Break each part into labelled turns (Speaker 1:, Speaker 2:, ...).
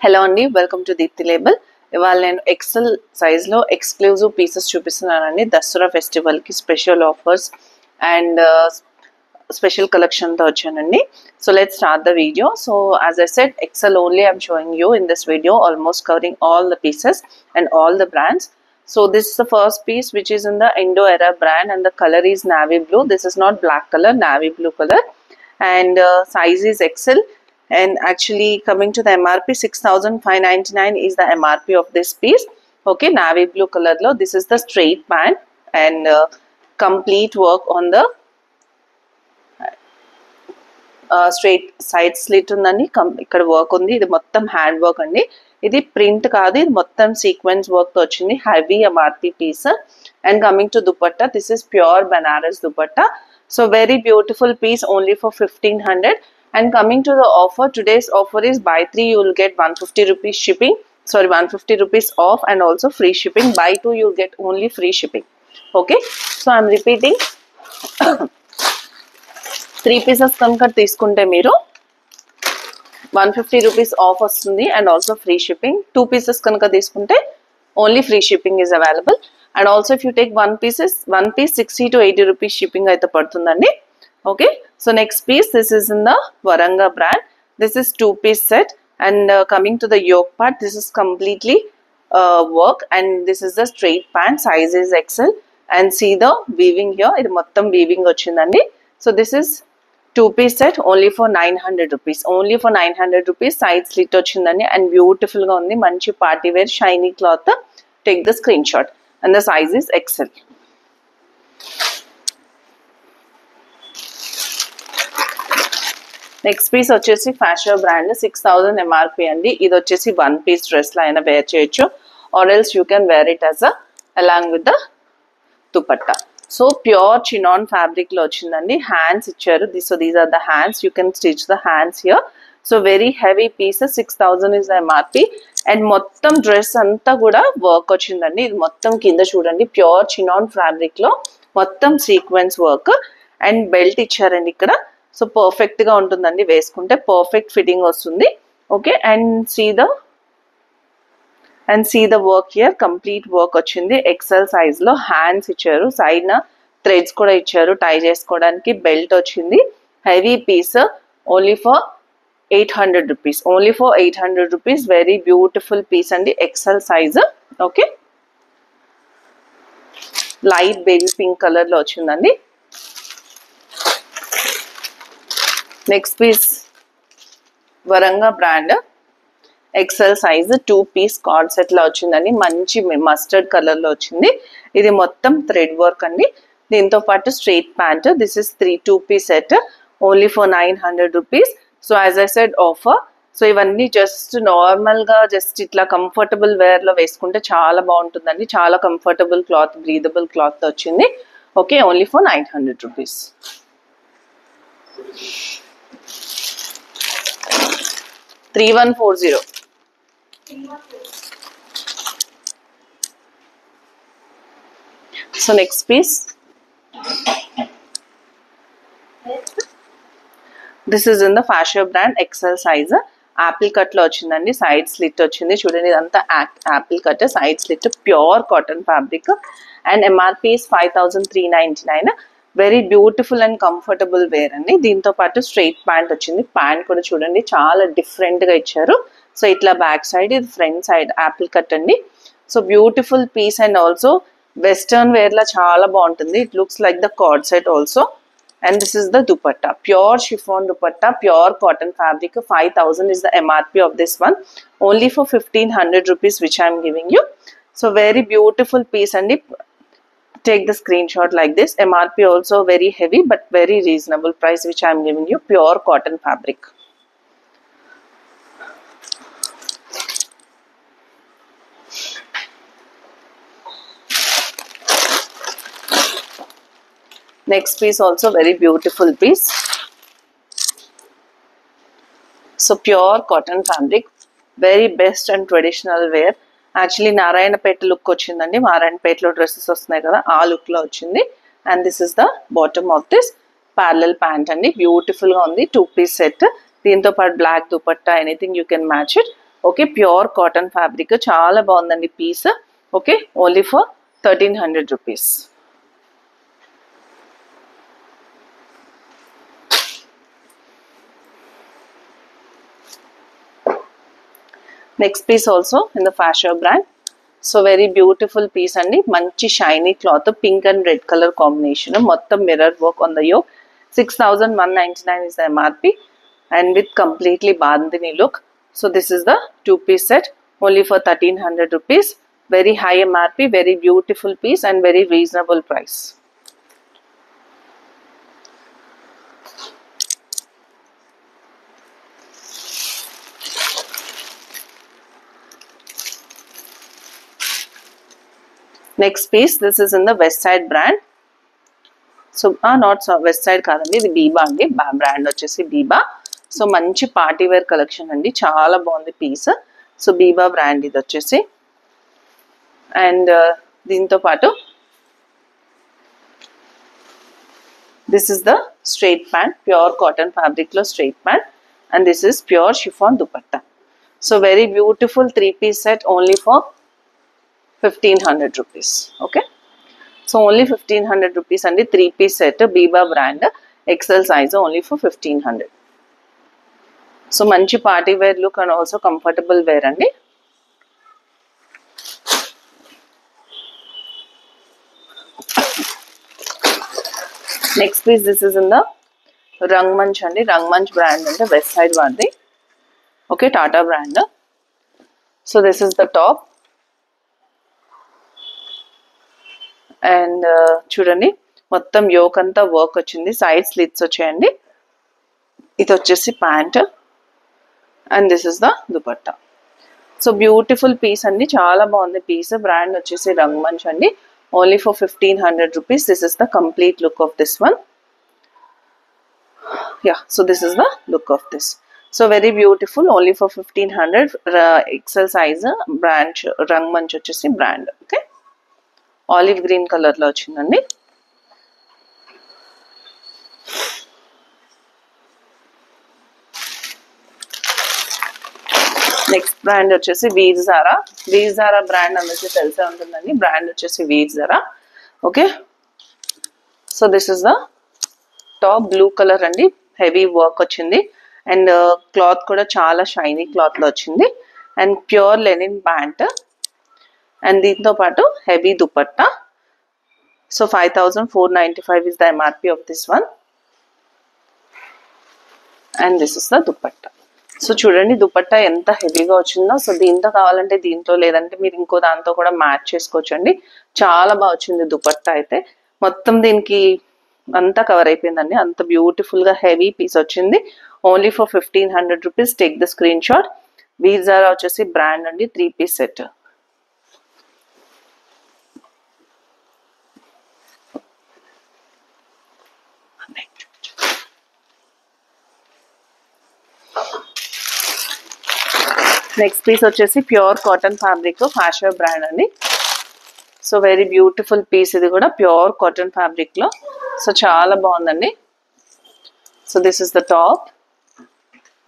Speaker 1: Hello అండి, welcome to Deepti label. ఇవాళ నేను ఎక్సెల్ సైజ్లో ఎక్స్క్లూజివ్ పీసెస్ చూపిస్తున్నానండి. దసరా ఫెస్టివల్కి స్పెషల్ ఆఫర్స్ అండ్ స్పెషల్ కలెక్షన్తో వచ్చానండి. So let's start the video. So as I said, Excel only I'm showing you in this video, almost covering all the pieces and all the brands. So this is the first piece which is in the Indo Era brand and the color is navy blue. This is not black color, navy blue color, and size is XL. And actually coming to the MRP, 6,599 is the MRP of this piece. Okay, navy blue color lo. This is the straight band and complete work on the straight side slit ఉందండి. ఇక్కడ work ఉంది. ఇది మొత్తం hand work అండి. ఇది print కాదు, ఇది మొత్తం సీక్వెన్స్ వర్క్ తో వచ్చింది. Heavy MRP piece. And coming to dupatta, this is pure Banaras dupatta. So very beautiful piece, only for 1,500. And coming to the offer, today's offer is buy 3 you will get 150 rupees shipping. Sorry, 150 rupees off and also free shipping. Buy 2 you will get only free shipping. Okay, so I'm repeating. 3 pieces కనుక తీసుకుంటే మీరు 150 rupees of వస్తుంది and also free shipping. 2 pieces కనుక తీసుకుంటే only free shipping is available. And also if you take 1 piece 60 to 80 rupees shipping అయితే పడుతుందండి. Okay, so next piece, this is in the Varanga brand. This is 2-piece set and coming to the yoke part, this is completely work and this is the straight pant, size is XL, and see the weaving here, ఇది మొత్తం weaving వచ్చిందండి. So this is 2-piece set only for 900 rupees. Only for 900 rupees, side slit వచ్చిందండి and beautiful గా ఉంది. మంచి party wear shiny cloth. Take the screenshot and the size is XL. Next piece వచ్చేసి fashion brand, 6,000 MRP అండి. ఇది వచ్చేసి 1 piece dress లో అయినా వేర్ చేయొచ్చు, or else you can wear it as along with the dupatta. So pure chinon fabric లో వచ్చిందండి. Hands ఇచ్చారు. So these are the hands, you can stitch the hands here. So very heavy piece, 6,000 is the MRP. And మొత్తం dress అంతా కూడా work వచ్చిందండి. ఇది మొత్తం కింద చూడండి, ప్యూర్ చినాన్ ఫ్యాబ్రిక్ లో మొత్తం సీక్వెన్స్ వర్క్ అండ్ బెల్ట్ ఇచ్చారండి ఇక్కడ. సో పర్ఫెక్ట్ గా ఉంటుందండి, వేసుకుంటే పర్ఫెక్ట్ ఫిట్టింగ్ వస్తుంది. Okay, and see the work here, complete work వచ్చింది. ఎక్సెల్ సైజ్ లో హ్యాండ్స్ ఇచ్చారు, సైడ్ న థ్రెడ్స్ కూడా ఇచ్చారు టై చేసుకోవడానికి. బెల్ట్ వచ్చింది. Heavy piece, only for 800 rupees. Only for 800 rupees. Very beautiful piece అండి, XL size. Okay, light baby pink colour లో వచ్చిందండి. Next piece Varanga brand, XL size 2-piece cord set లో వచ్చిందండి. మంచి మస్టర్డ్ కలర్ లో వచ్చింది. ఇది మొత్తం థ్రెడ్ వర్క్ అండి. దీంతో పాటు straight pant. This is 2-piece set only for 900 rupees. So as I said offer. So ఇవన్నీ జస్ట్ నార్మల్ గా జస్ట్ ఇట్లా కంఫర్టబుల్ వేర్ లో వేసుకుంటే చాలా బాగుంటుందండి. చాలా కంఫర్టబుల్ క్లాత్, బ్రీదబుల్ క్లాత్ వచ్చింది. Okay, only for 900 rupees. 3140. So next piece, this is in the fashion brand, XL size. Apple cut లో వచ్చిందండి. సైడ్ స్లిట్ వచ్చింది చూడండి. ఇదంతా apple cut, side slit, pure cotton fabric and MRP is 5,399. Very beautiful and comfortable wear అండి. దీంతో పాటు straight pant వచ్చింది. Pant కూడా చూడండి చాలా డిఫరెంట్ గా ఇచ్చారు. సో ఇట్లా బ్యాక్ సైడ్, ఇది ఫ్రంట్ సైడ్ యాపిల్ కట్ అండి. So beautiful piece and also western wear లా చాలా బాగుంటుంది. It looks like the cord set also. And this is the dupatta, pure chiffon dupatta, pure cotton fabric. 5,000 is the MRP of this one. Only for 1,500 rupees which I am giving you. So very beautiful piece అండి. Take the screenshot like this. MRP also very heavy but very reasonable price which I am giving you. Pure cotton fabric. Next piece also very beautiful piece. So pure cotton fabric, very best and traditional wear. Actually Narayanpet look వచ్చిందండి. నారాయణపేటలో dresses వస్తున్నాయి కదా, ఆ look లో వచ్చింది. And this is the bottom of this parallel pant అండి. Beautiful గా ఉంది. 2-piece set. దీంతో పాటు black dupatta, anything you can match it. Okay, pure cotton fabric, చాలా బాగుందండి piece. Okay, only for 1300 rupees. Next piece also in the fashion brand. So very beautiful piece అండి, మంచి shiny cloth, pink and red colour combination, మొత్తం mirror work on the yoke. 6199 is the MRP and with completely bandhani look. So this is the 2-piece set only for 1300 rupees. Very high MRP, very beautiful piece and very reasonable price. Next piece, this is in the West Side brand. So not west side కాదండి, ఇది బీబా అండి, brand వచ్చేసి Biba. So మంచి party wear collection అండి, చాలా బాగుంది piece. So Biba brand ఇది వచ్చేసి. అండ్ దీంతో పాటు this is the straight pant, pure cotton fabric లో straight pant, and this is pure chiffon dupatta. So very beautiful 3-piece set only for 1500 rupees. Okay, so only 1500 rupees అండి, 3-piece set, Biba brand, XL size, only for 1500. So మంచి party wear look and also comfortable wear అండి. Next piece, this is in the Rangmanch అండి, Rangmanch brand అంటే Westside వాడిది. Okay, Tata brand. So this is the top. And చూడండి, మొత్తం yoke అంతా work వచ్చింది, side slits వచ్చాయండి. ఇది వచ్చేసి pant and this is the dupatta. So beautiful piece అండి, చాలా బాగుంది పీస్. బ్రాండ్ వచ్చేసి రంగ్మంచ్ అండి, only for 1500 rupees. This is the complete look of this one. Yeah, so this is the look of this. So very beautiful, only for 1500. XL size, brand Rangmanch వచ్చేసి brand. Okay, olive green colour లో వచ్చిందండి. Next brand వచ్చేసి Veer Zaara. Veer Zaara brand అందరికీ తెలిసే ఉంటుందండి, brand వచ్చేసి Veer Zaara. Okay, so this is the top, blue colour అండి, heavy work వచ్చింది అండ్ క్లాత్ కూడా చాలా షైనీ క్లాత్ లో వచ్చింది and pure linen pant and దీంతో పాటు heavy dupatta. So 5495 is the MRP of this one and this is the dupatta. So చూడండి దుపట్టా ఎంత హెవీగా వచ్చిందో. సో దీంతో కావాలంటే దీంతో, లేదంటే మీరు ఇంకో దాంతో కూడా మ్యాచ్ చేసుకోవచ్చండి. చాలా బాగా వచ్చింది దుపట్టా అయితే, మొత్తం దీనికి అంతా కవర్ అయిపోయిందండి, అంత బ్యూటిఫుల్ గా హెవీ పీస్ వచ్చింది. Only for 1500 rupees. Take the screenshot. Veer Zaara వచ్చేసి బ్రాండ్ అండి, 3-piece set. నెక్స్ట్ పీస్ వచ్చేసి pure cotton fabric, fashion brand అండి. సో వెరీ బ్యూటిఫుల్ పీస్, ఇది కూడా ప్యూర్ కాటన్ ఫ్యాబ్రిక్ లో. సో చాలా బాగుందండి. So this is the top,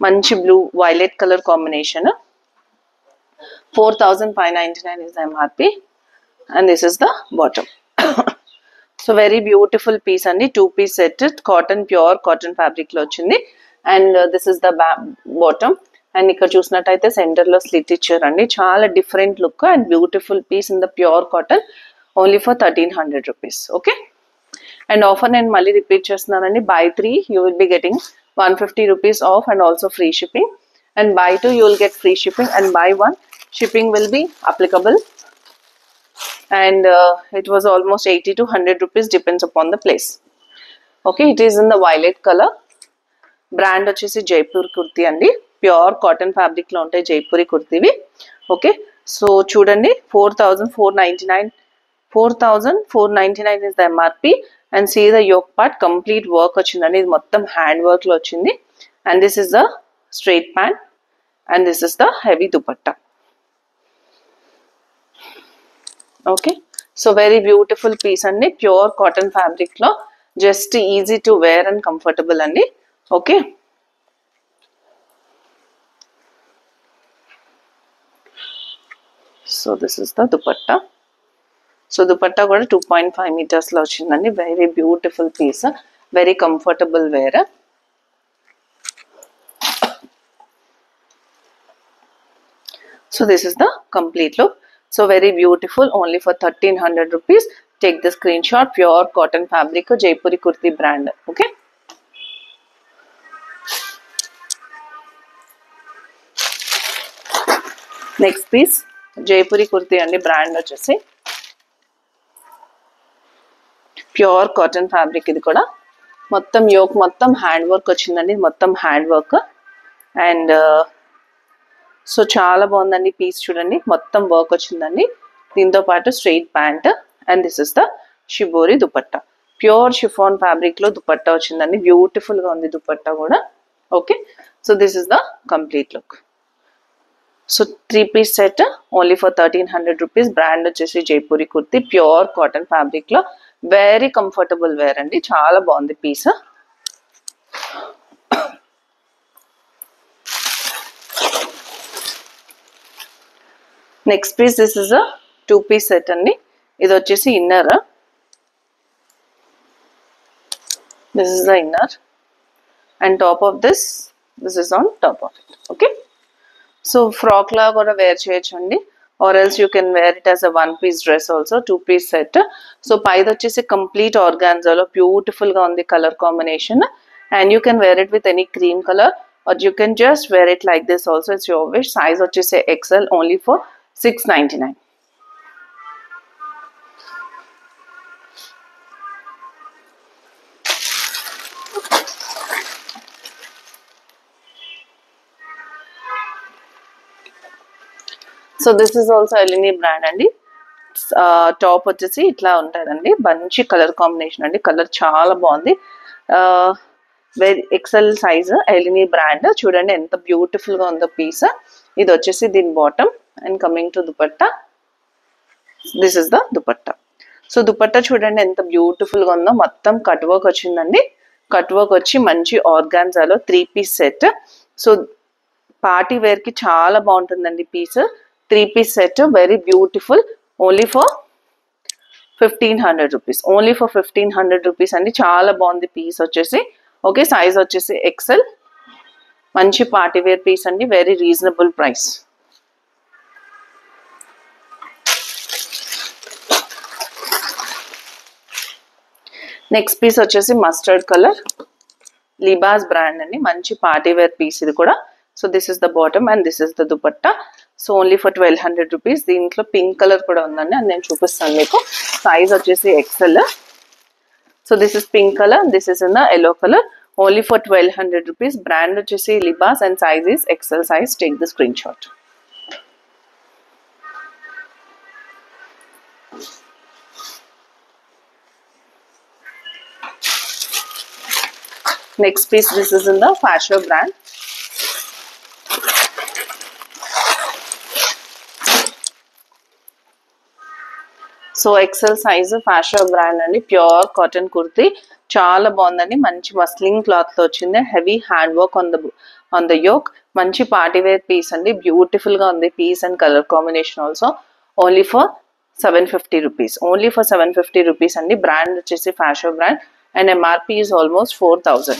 Speaker 1: మంచి blue violet colour combination. 4599 is the MRP and this is the bottom. So very beautiful piece అండి, 2-piece set, cotton, pure cotton fabric లో వచ్చింది and this is the bottom. And ఇక్కడ చూసినట్టయితే centre లో slit ఇచ్చారండి, చాలా different look and beautiful piece in the pure cotton, only for 1300 rupees. Okay, and offer నేను మళ్ళీ రిపీట్ చేస్తున్నానండి. buy 3 you will be getting 150 rupees off and also free shipping, and buy 2 you will get free shipping, and buy 1 shipping will be applicable, and it was almost 80 to 100 rupees, depends upon the place. Okay, it is in the violet color. Brand వచ్చేసి జైపూర్ కుర్తీ అండి, pure cotton fabric లో ఉంటాయి Jaipuri కుర్తీవి. Okay, so చూడండి 4499 is the MRP and see the yoke part, complete work వచ్చిందండి, ఇది మొత్తం hand work లో వచ్చింది. and this is the straight pant and this is the heavy dupatta. Okay, so very beautiful piece అండి, pure cotton fabric లో, just easy to wear and comfortable అండి. Okay, so this is the dupatta. So dupatta కూడా 2.5 meters లో వచ్చిందండి. Very beautiful piece, very comfortable wear. So this is the complete look. So very beautiful, only for 1300 rupees. Take the screenshot. Pure cotton fabric, Jaipuri kurti brand. Okay. Next piece, Jaipuri kurti andi brand vachesi pure cotton fabric. Idi kuda మొత్తం yoke మొత్తం hand work వచ్చిందండి, మొత్తం hand work. And so చాలా బాగుందండి piece, చూడండి మొత్తం work వచ్చిందండి. దీంతో పాటు straight pant. And this is the shibori dupatta. Pure chiffon fabric లో దుపట్టా వచ్చిందండి. బ్యూటిఫుల్ గా ఉంది దుపట్టా కూడా. Okay, so this is the complete look. So 3-piece set only for 1300 rupees. Brand వచ్చేసి Jaipuri kurti, pure cotton fabric లో వెరీ కంఫర్టబుల్ వేర్ అండి. చాలా బాగుంది piece. Next piece, this is a 2-piece set అండి. ఇది వచ్చేసి inner. This is the inner and top of this is on top of it. Okay, so frock లా కూడా wear చేయొచ్చండి, or else you can wear it as a 1-piece dress also. 2-piece set. So పైది వచ్చేసి complete ఆర్గాన్జాలో beautiful గా ఉంది colour combination. And you can wear it with any cream colour, or you can just wear it like this also. It's your wish. Size వచ్చేసి XL, only for 699. So this is also ఎలినీ brand అండి. Top వచ్చేసి ఇట్లా ఉంటుందండి, మంచి colour combination అండి. Colour చాలా బాగుంది. వెరీ ఎక్సెల్ సైజ్, ఎలినీ బ్రాండ్. చూడండి ఎంత బ్యూటిఫుల్ గా ఉందో పీస్. ఇది వచ్చేసి దీని bottom. And coming to dupatta, this is the dupatta. So dupatta చూడండి ఎంత బ్యూటిఫుల్ గా ఉందో. మొత్తం కట్ వర్క్ వచ్చిందండి. కట్ వర్క్ వచ్చి మంచి ఆర్గాన్జాలో 3-piece set. So party wear కి చాలా బాగుంటుందండి piece. 3-piece set, very beautiful, only for 1500 rupees. Only for 1500 rupees అండి. చాలా బాగుంది పీస్ వచ్చేసి. ఓకే, సైజ్ వచ్చేసి ఎక్సెల్. మంచి పార్టీ వేర్ పీస్ అండి, very reasonable price. Next piece వచ్చేసి మస్టర్డ్ కలర్, లిబాస్ బ్రాండ్ అండి. మంచి పార్టీ వేర్ పీస్ ఇది కూడా. So this is the bottom and this is the dupatta. So only for 1200 rupees. దీంట్లో పింక్ కలర్ కూడా ఉందండి, అది నేను చూపిస్తాను మీకు. సైజ్ వచ్చేసి XL. So this is pink colour, this is in the yellow colour. Only for 1200 rupees. Brand వచ్చేసి Libas and size is XL size. Take the screenshot. Next piece, this is in the Fashion brand. So XL size, fashion brand అండి. Pure cotton kurti, చాలా బాగుందండి. మంచి muslin cloth తో వచ్చింది. Heavy hand work on the yoke. మంచి party wear piece అండి. Beautiful గా ఉంది piece and colour combination also. Only for 750 rupees. Only for 750 rupees అండి. బ్రాండ్ వచ్చేసి fashion brand and MRP is almost 4000.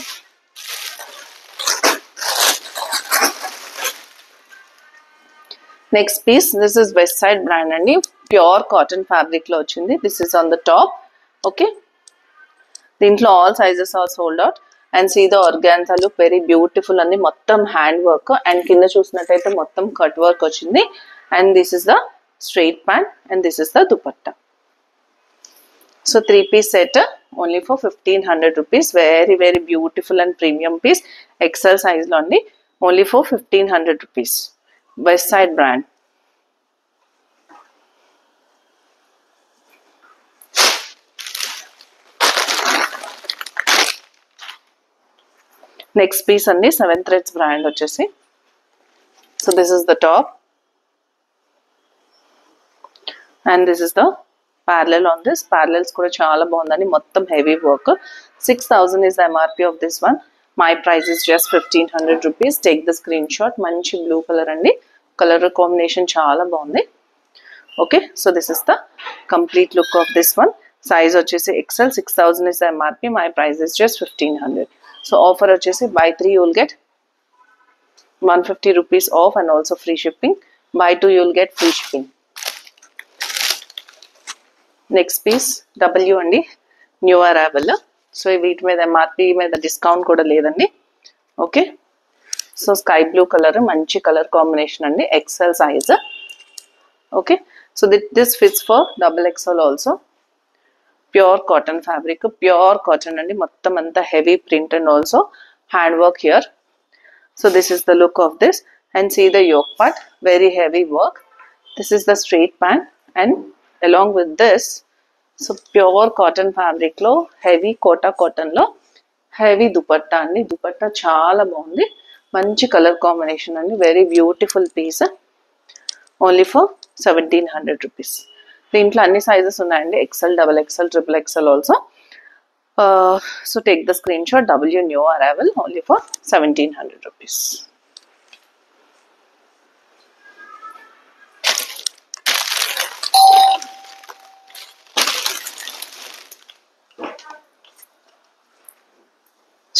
Speaker 1: Next piece, this is Westside brand అండి. Pure cotton fabric లో వచ్చింది. This is on the top. Okay, దీంట్లో all sizes are sold out. And see the organza look, very beautiful అండి. మొత్తం hand work and కింద చూసినట్టయితే మొత్తం cut work వచ్చింది. And this is the straight pant and this is the dupatta. So 3-piece set only for 1500 rupees. Very very beautiful and premium piece. XL size lo andi. Only for 1500 rupees. West Side brand. Next piece andi 7 Threads brand vachesi. So this is the top and this is the parallel on this. Parallels kuda chaala bagundi, mottam heavy work. 6000 is the MRP of this one. My price is just 1500 rupees. Take the screenshot. Manchi blue color andi. Color combination chaala bagundi. Okay, so this is the complete look of this one. Size vachesi XL, 6000 is the MRP. My price is just 1500. So offer vachesi buy 3 you will get 150 rupees off and also free shipping. Buy 2 you will get free shipping. Next piece W andi, new arrival. So వీటి మీద MRP మీద discount కూడా లేదండి. Okay, so sky blue colour, మంచి colour combination అండి, XL size. Okay, so this fits for XXL also. Pure cotton fabric, pure cotton and mottam anta heavy print and also handwork here. So this is the look of this, and see the yoke part, very heavy work. This is the straight pant, and along with this, so pure cotton fabric lo heavy kota cotton lo heavy dupatta andi. Dupatta chaala bagundi, manchi color combination andi, very beautiful piece. Only for 1700 rupees. దీంట్లో అన్ని sizes ఉన్నాయండి, XL, XXL, XXL also. So take the screenshot. W new arrival, only for 1700 rupees.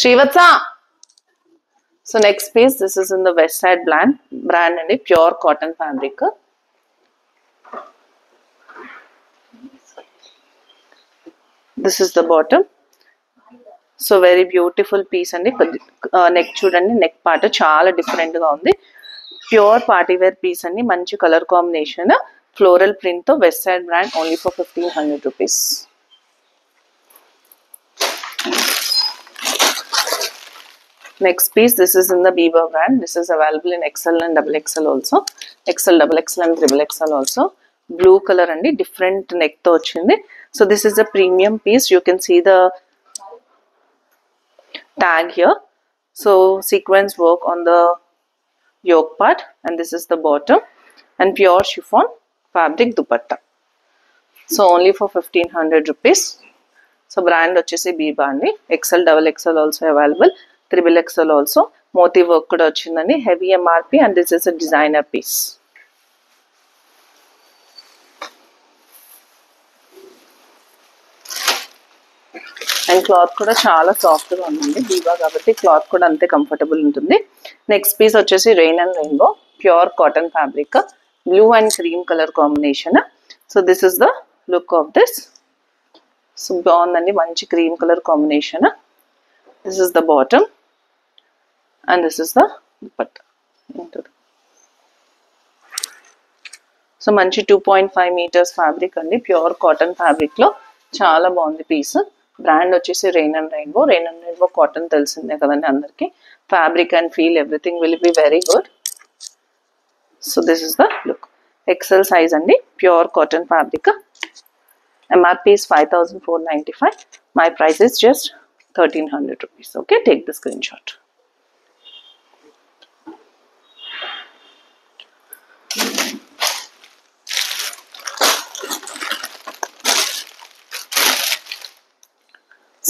Speaker 1: Srivatsa. So next piece, this is in the West Side brand and a pure cotton fabric. This is the bottom. So very beautiful piece and neck chudandi, neck part chaala different ga undi. Pure party wear piece and manchi color combination, floral print to West Side brand, only for 1500 rupees. Next piece, this is in the Biba brand. This is available in XL and XXL also. XL, XXL and XXL also. Blue color and different neck to ochindi. So this is a premium piece. You can see the tag here. So sequence work on the yoke part, and this is the bottom, and pure chiffon fabric dupatta. So only for 1500 rupees. So brand vachesi Biba andi. XL, XXL also available. XXL also. Moti work kuda ochindandi. Heavy MRP, and this is a designer piece. And cloth kuda chaala soft ga undi. Biba kabatti cloth kuda ante comfortable untundi. Next piece vachesi Rain and Rainbow, pure cotton fabric, blue and cream color combination. So this is the look of this. So బాగుందండి, మంచి cream color combination. This is the bottom, and this is the dupatta. So manchi 2.5 meters fabric andi, pure cotton fabric lo chaala బాగుంది piece. Brand వచ్చేసి Rain and Rainbow. Rain and Rainbow cotton తెలిసిందే కదండి అందరికి. Fabric and feel, everything will be very good. So this is the look. XL size andi, pure cotton fabric. MRP is 5495. My price is just 1300 rupees. Okay, take the screenshot.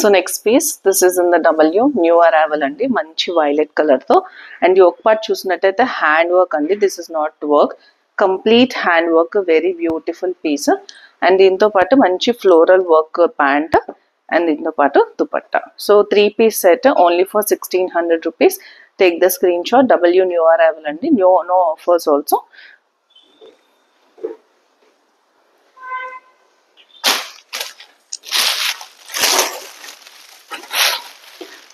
Speaker 1: So next piece, this is in the W new arrival andi, manchi violet color tho, and yoke part chusinattaithe hand work andi. This is not work, complete hand work, very beautiful piece. And దీంతో పాటు మంచి floral work pant, and దీంతో పాటు dupatta. So 3-piece set, only for 1600 rupees. Take the screenshot. W new arrival andi, no offers also.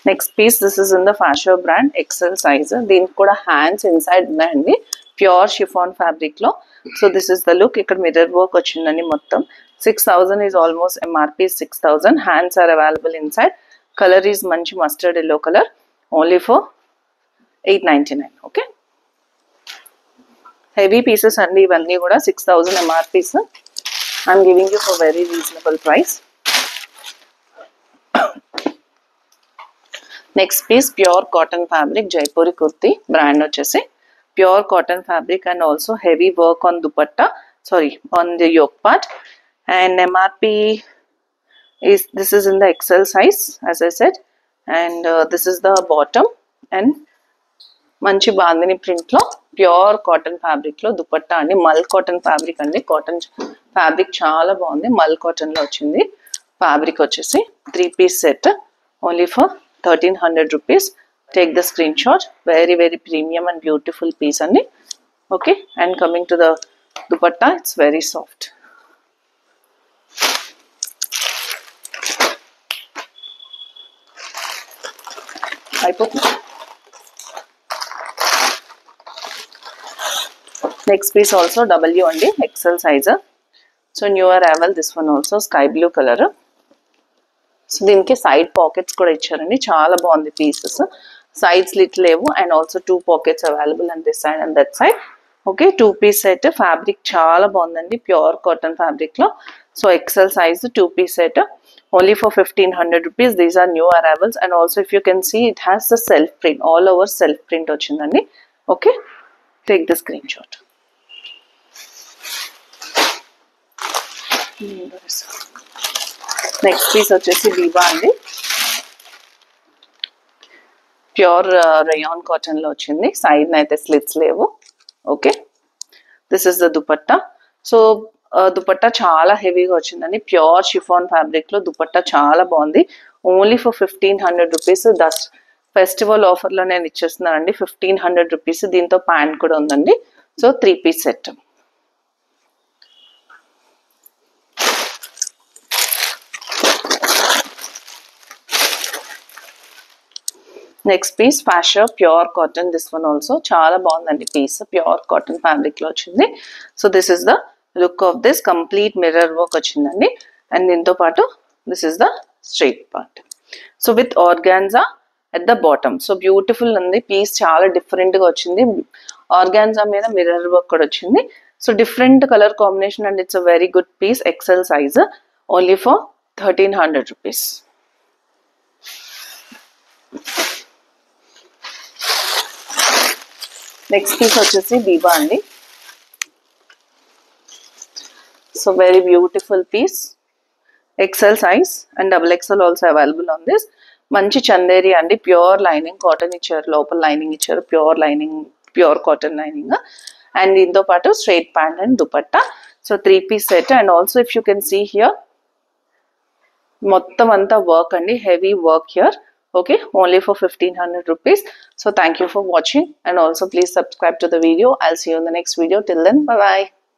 Speaker 1: Next piece, this is in the Fashion brand, XL size. దీనికి కూడా hands inside ఉన్నాయండి, pure chiffon fabric లో. So this is the look. ఇక్కడ mirror work వచ్చిందండి మొత్తం. 6000 is almost MRP 6000. Hands are available inside. Color is మంచి mustard yellow color, only for 899. Okay, heavy pieces అండి ఇవన్నీ కూడా. 6000 MRPs. I'm giving you for very reasonable price. Next piece, pure cotton fabric, Jaipuri kurti, brand vachesi pure cotton fabric, and also heavy work on dupatta, on the yoke part. And MRP is, this is in the XL size as I said, and this is the bottom, and manchi bandhani print lo pure cotton fabric లో దుపట్టా అండి, మల్ cotton fabric అండి. Cotton fabric చాలా బాగుంది, మల్ cotton లో వచ్చింది. Fabric వచ్చేసి 3 piece set only for 1300 rupees. Take the screenshot. Very very premium and beautiful piece అండి. Okay, and coming to the dupatta, it's very soft. అయిపోతుంది. నెక్స్ట్ పీస్ ఆల్సో W అండి, XL size. So new arrival this one also sky blue colour. So దీనికి side pockets కూడా ఇచ్చారండి, చాలా బాగుంది pieces. Side slit లేవు and also 2 pockets available and this side and that side. Okay, 2 piece set. Fabric చాలా బాగుందండి, pure cotton fabric లో. So XL size 2 piece set only for 1500 rupees. These are new arrivals and also if you can see it has the self print, all over self print ochindandi. Okay, take the screenshot. Next piece వచ్చేసి Viva అండి, pure rayon cotton లో వచ్చింది. Side అయితే slits లేవు. Okay, this is the dupatta. So dupatta చాలా హెవీగా వచ్చిందండి, pure chiffon fabric లో దుపట్టా చాలా బాగుంది. Only for 1500 rupees. This festival offer లో నేను ఇచ్చేస్తున్నానండి 1500 రూపీస్. దీంతో ప్యాంట్ కూడా ఉందండి. So 3 piece set. Next piece fashion pure cotton. This one also చాలా బాగుందండి పీస్, ప్యూర్ కాటన్ ఫ్యాబ్రిక్ లో వచ్చింది. So this is the look of this. Complete mirror work వచ్చిందండి అండ్ దీంతో పాటు this is the straight part. So with organza at the bottom. So beautiful ఉంది piece, చాలా different గా వచ్చింది. ఆర్గాన్జా మీద మిర్రర్ వర్క్ కూడా వచ్చింది. So different colour combination and it's a very good piece. XL size only for 1300 rupees. Next piece వచ్చేసి Viva అండి. So very beautiful piece. XL size and XXL also available on this. మంచి చందేరి అండి, pure lining cotton ఇచ్చారు, లోపల lining ఇచ్చారు, pure lining, pure cotton lining. And దీంతో పాటు straight pant and dupatta. So 3 piece set and also if you can see here మొత్తం అంతా work అండి, heavy work here. Okay, only for 1500 rupees. So thank you for watching and also please subscribe to the video. I'll see you in the next video. Till then, bye bye.